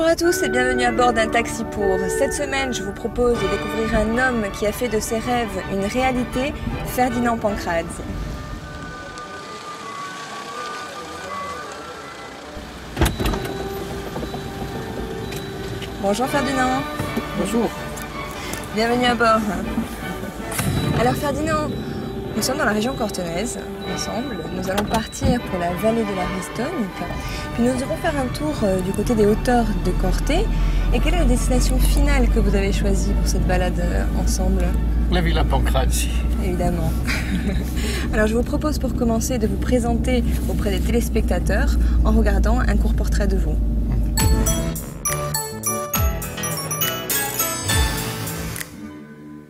Bonjour à tous et bienvenue à bord d'un taxi pour. Cette semaine, je vous propose de découvrir un homme qui a fait de ses rêves une réalité, Ferdinand Pancraze. Bonjour Ferdinand. Bonjour. Bienvenue à bord. Alors Ferdinand, nous sommes dans la région cortonaise, ensemble. Nous allons partir pour la vallée de la Ristonne, puis nous irons faire un tour du côté des hauteurs de Corté. Et quelle est la destination finale que vous avez choisie pour cette balade ensemble? La Villa Pancraze. Évidemment. Alors je vous propose pour commencer de vous présenter auprès des téléspectateurs en regardant un court portrait de vous.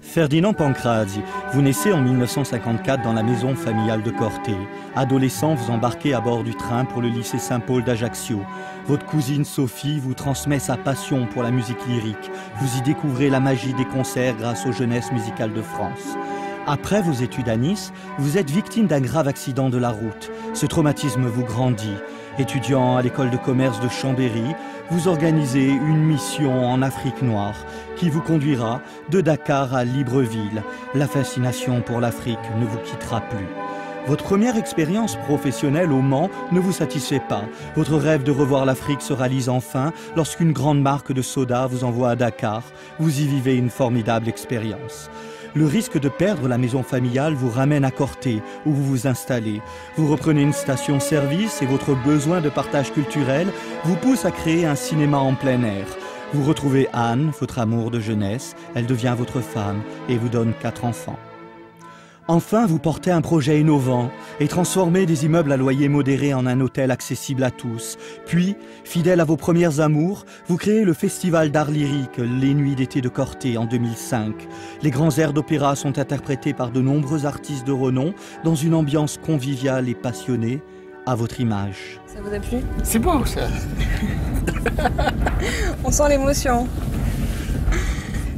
Ferdinand Pancraze, vous naissez en 1954 dans la maison familiale de Corté. Adolescent, vous embarquez à bord du train pour le lycée Saint-Paul d'Ajaccio. Votre cousine Sophie vous transmet sa passion pour la musique lyrique. Vous y découvrez la magie des concerts grâce aux Jeunesses musicales de France. Après vos études à Nice, vous êtes victime d'un grave accident de la route. Ce traumatisme vous grandit. Étudiant à l'école de commerce de Chambéry, vous organisez une mission en Afrique noire qui vous conduira de Dakar à Libreville. La fascination pour l'Afrique ne vous quittera plus. Votre première expérience professionnelle au Mans ne vous satisfait pas. Votre rêve de revoir l'Afrique se réalise enfin lorsqu'une grande marque de soda vous envoie à Dakar. Vous y vivez une formidable expérience. Le risque de perdre la maison familiale vous ramène à Corté, où vous vous installez. Vous reprenez une station-service et votre besoin de partage culturel vous pousse à créer un cinéma en plein air. Vous retrouvez Anne, votre amour de jeunesse, elle devient votre femme et vous donne 4 enfants. Enfin, vous portez un projet innovant et transformez des immeubles à loyer modéré en un hôtel accessible à tous. Puis, fidèle à vos premières amours, vous créez le festival d'art lyrique Les Nuits d'été de Corté en 2005. Les grands airs d'opéra sont interprétés par de nombreux artistes de renom dans une ambiance conviviale et passionnée, à votre image. Ça vous a plu? C'est beau ça. On sent l'émotion.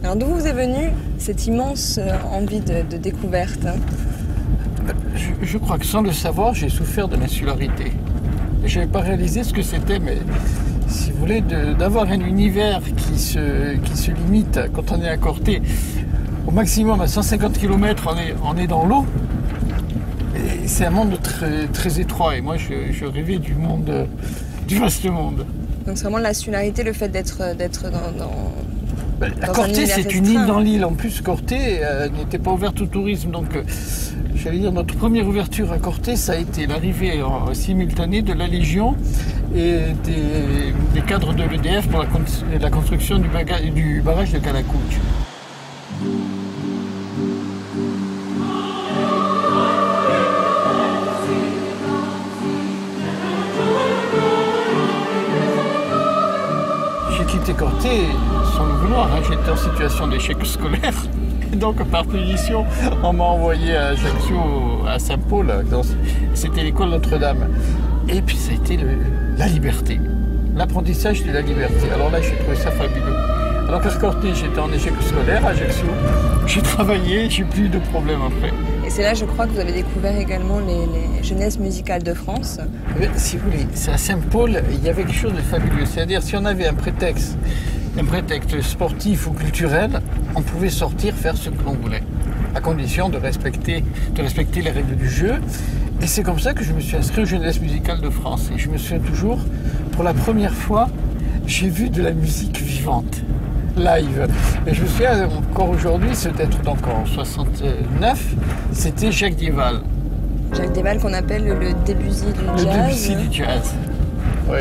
Alors d'où vous est venue cette immense envie de découverte? Je crois que sans le savoir, j'ai souffert de l'insularité. Je n'avais pas réalisé ce que c'était, mais si vous voulez, d'avoir un univers qui se limite, quand on est à Corté, au maximum à 150 km, on est dans l'eau. C'est un monde très étroit, et moi je rêvais du monde, du vaste monde. Donc c'est vraiment l'insularité, le fait d'être dans Corté, c'est une île dans l'île. En plus, Corté n'était pas ouverte au tourisme. Donc, j'allais dire, notre première ouverture à Corté, ça a été l'arrivée simultanée de la Légion et des cadres de l'EDF pour la construction du barrage de Calacouche. J'ai quitté Corté sans le vouloir, hein. J'étais en situation d'échec scolaire. Et donc par punition, on m'a envoyé à Ajaccio, à Saint-Paul. C'était l'école Notre-Dame. Et puis ça a été la liberté, l'apprentissage de la liberté. Alors là, j'ai trouvé ça fabuleux. Alors qu'à Corté, j'étais en échec scolaire, à Ajaccio. J'ai travaillé, j'ai plus de problèmes après. Et c'est là, je crois, que vous avez découvert également les Jeunesses musicales de France. Si vous voulez, c'est à Saint-Paul, il y avait quelque chose de fabuleux. C'est-à-dire, si on avait un prétexte sportif ou culturel, on pouvait sortir faire ce que l'on voulait, à condition de respecter les règles du jeu. Et c'est comme ça que je me suis inscrit aux Jeunesses musicales de France. Et je me souviens toujours, pour la première fois, j'ai vu de la musique vivante, live. Et je me souviens encore aujourd'hui, c'était donc en 69, c'était Jacques Dieval. Jacques Dieval qu'on appelle le Debussy du jazz. Le Debussy du jazz, oui.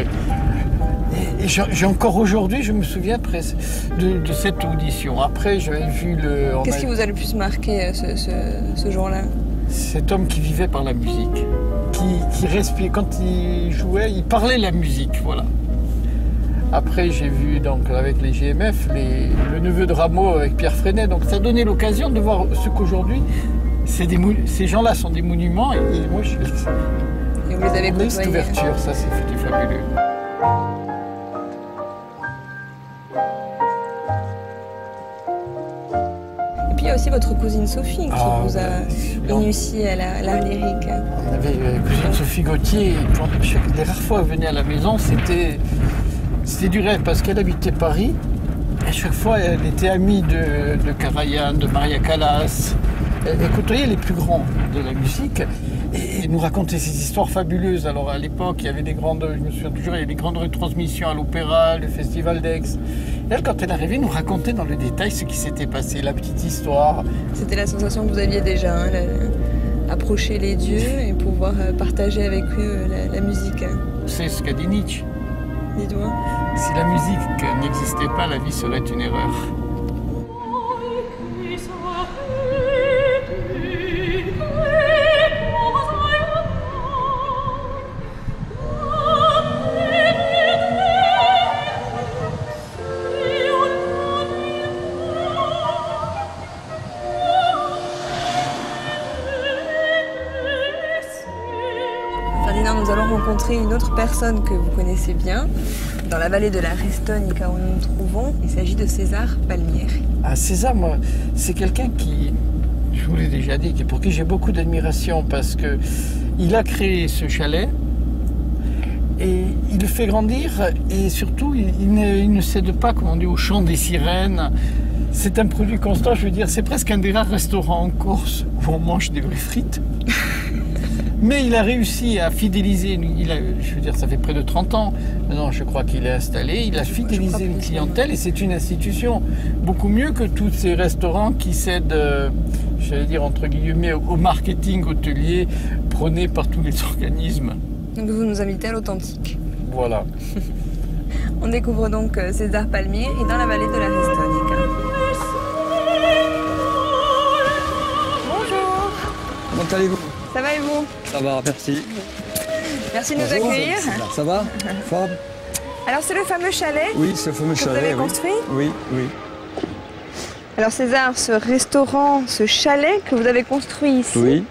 Et j'ai encore aujourd'hui, je me souviens presque de cette audition. Après, j'avais vu le... Qu'est-ce qui vous a le plus marqué ce jour-là? Cet homme qui vivait par la musique, qui respirait. Quand il jouait, il parlait la musique, voilà. Après, j'ai vu donc avec les GMF, le neveu de Rameau avec Pierre Freinet. Donc ça donnait l'occasion de voir ce qu'aujourd'hui, ces gens-là sont des monuments. Et moi, et vous les avez côtoyés. Cette ouverture, ça c'était fabuleux. Et puis il y a aussi votre cousine Sophie qui vous a initié à l'art lyrique. On avait cousine Sophie Gauthier, les rares fois qu'elle venait à la maison, c'était C'était du rêve parce qu'elle habitait Paris. À chaque fois, elle était amie de Karajan, de Maria Callas. Elle côtoyait les plus grands de la musique et nous racontait ces histoires fabuleuses. Alors à l'époque, il y avait je me souviens toujours, il y avait des grandes retransmissions à l'Opéra, le Festival d'Aix. Et elle, quand elle arrivait, nous racontait dans le détail ce qui s'était passé, la petite histoire. C'était la sensation que vous aviez déjà, hein, approcher les dieux et pouvoir partager avec eux la musique. Hein. C'est ce qu'a dit Nietzsche. Dis-moi. Si la musique n'existait pas, la vie serait une erreur. Ferdinand, nous allons rencontrer une autre personne que vous connaissez bien, dans la vallée de la Restonica où nous nous trouvons. Il s'agit de César Palmieri. Ah, César, moi, c'est quelqu'un qui, je vous l'ai déjà dit, pour qui j'ai beaucoup d'admiration parce qu'il a créé ce chalet et il le fait grandir et surtout, il ne cède pas, comme on dit, au chant des sirènes. C'est un produit constant, je veux dire, c'est presque un des rares restaurants en Corse où on mange des vraies frites. Mais il a réussi à fidéliser, je veux dire, ça fait près de 30 ans, maintenant je crois qu'il est installé, il a fidélisé une clientèle et c'est une institution beaucoup mieux que tous ces restaurants qui cèdent, j'allais dire entre guillemets, au marketing hôtelier prôné par tous les organismes. Donc vous nous invitez à l'authentique. Voilà. On découvre donc César Palmieri dans la vallée de la Restonica. Bonjour. Comment allez-vous? Ça va et vous? Ça va, merci. Merci de nous accueillir. Ça va? Fort? Alors c'est le fameux chalet Oui, ce fameux que chalet. vous avez oui. construit? Oui, oui. Alors César, ce restaurant, ce chalet que vous avez construit ici, Oui,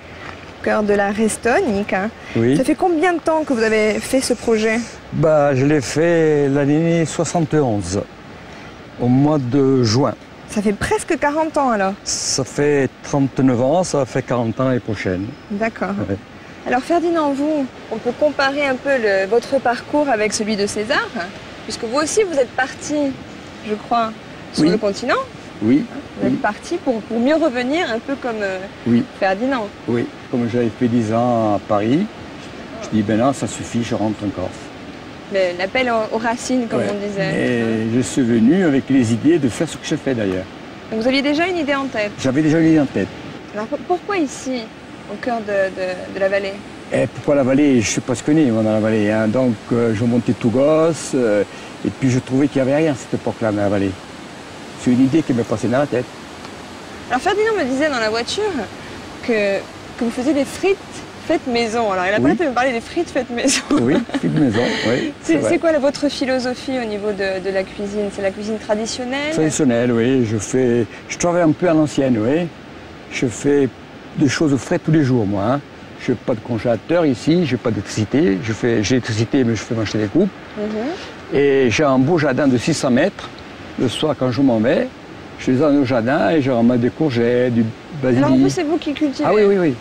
au cœur de la Restonica, oui. ça fait combien de temps que vous avez fait ce projet? Bah, je l'ai fait l'année 71, au mois de juin. Ça fait presque 40 ans alors. Ça fait 39 ans, ça fait 40 ans l'année prochaine. D'accord. Ouais. Alors Ferdinand, vous, on peut comparer un peu votre parcours avec celui de César, puisque vous aussi vous êtes parti, je crois, sur Oui. le continent. Oui, Vous êtes oui, parti pour mieux revenir, un peu comme oui, Ferdinand. oui. Comme j'avais fait 10 ans à Paris, je dis ben non, ça suffit, je rentre en Corse. L'appel aux racines, comme Ouais. on disait. Et je suis venu avec les idées de faire ce que j'ai fait d'ailleurs. Donc vous aviez déjà une idée en tête. J'avais déjà une idée en tête. Alors pourquoi ici, au cœur de la vallée? Et pourquoi la vallée? Je ne suis pas ce connu moi, dans la vallée. Hein. Donc je montais tout gosse et puis je trouvais qu'il n'y avait rien à cette époque-là dans la vallée. C'est une idée qui m'est passée dans la tête. Alors Ferdinand me disait dans la voiture que vous faisiez des frites faites maison. Alors il a Oui. pas de me parler des frites faites maison. Oui, petite maison, oui. C'est quoi votre philosophie au niveau de la cuisine? C'est la cuisine traditionnelle? Traditionnel, oui. Je travaille un peu à l'ancienne, oui. Je fais des choses frais tous les jours, moi. Hein. Je n'ai pas de congélateur ici, je n'ai pas d'électricité. J'ai l'électricité, mais je fais marcher des coupes. Et j'ai un beau jardin de 600 mètres. Le soir, quand je m'en vais, je les emmène au jardin et je ramasse des courgettes, du basilic. Alors en plus c'est vous qui cultivez? Ah oui, oui, oui.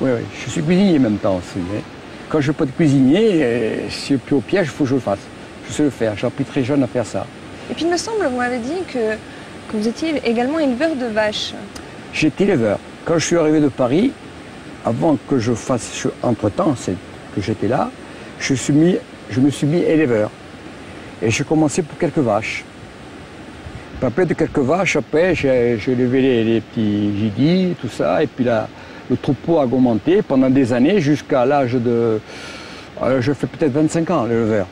Oui, oui. Je suis cuisinier en même temps aussi. Hein. Quand je n'ai pas de cuisinier, si je suis plus au piège, il faut que je le fasse. Je sais le faire. J'ai appris très jeune à faire ça. Et puis il me semble, vous m'avez dit que vous étiez également éleveur de vaches. J'étais éleveur. Quand je suis arrivé de Paris, avant que je fasse, entre-temps, c'est que j'étais là, je me suis mis éleveur. Et j'ai commencé pour quelques vaches. Puis après de quelques vaches, après, j'ai levé les petits gidis, tout ça, et puis là, le troupeau a augmenté pendant des années jusqu'à l'âge de... je fais peut-être 25 ans, l'éleveur.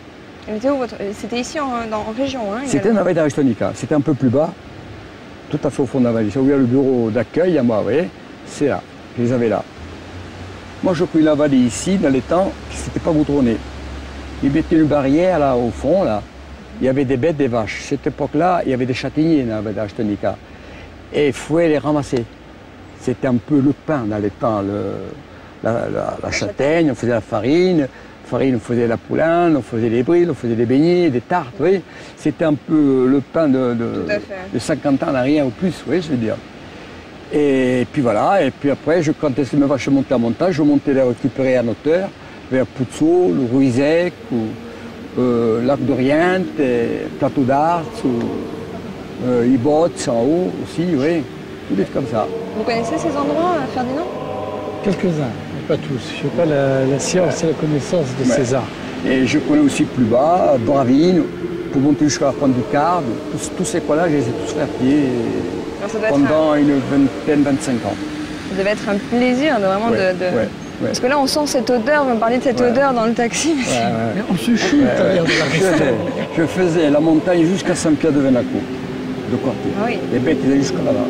C'était ici en région, hein? C'était dans la vallée de la Restonica. C'était un peu plus bas, tout à fait au fond de la vallée. Si vous voyez le bureau d'accueil à moi, vous voyez, c'est là. Je les avais là. Moi, je pris la vallée ici, dans les temps, c'était pas goudronné. Ils mettaient une barrière là, au fond, là. Il y avait des bêtes, des vaches. Cette époque-là, il y avait des châtaigniers dans la vallée de la Restonica. Et il fallait les ramasser. C'était un peu le pain dans les temps, la châtaigne, on faisait la farine, on faisait la poulaine, on faisait les brilles, on faisait des beignets, des tartes, oui. C'était un peu le pain de 50 ans en arrière ou plus, oui, je veux dire. Et puis voilà, et puis après, quand mes vaches montaient en montagne, je montais les récupérer en hauteur, vers Puzzo, le Ruizec, ou Lac de Riente, Plateau d'Arts, Ibotz en haut aussi, oui. Tout est comme ça. Vous connaissez ces endroits, Ferdinand? Quelques-uns, mais pas tous. Je n'ai pas la science et la connaissance de César. Et je connais aussi plus bas, Bravine, pour monter jusqu'à la pointe du Carde. Tous ces coins-là, je les ai tous fait à pied pendant une vingtaine, 25 ans. Ça devait être un plaisir de vraiment Parce que là, on sent cette odeur, vous me parliez de cette odeur dans le taxi. Mais on se chute à l'air de la Ristone. Je faisais la montagne jusqu'à Saint-Pierre de Venaco, de Corté. Ah oui. Les bêtes, ils allaient jusqu'à là-bas.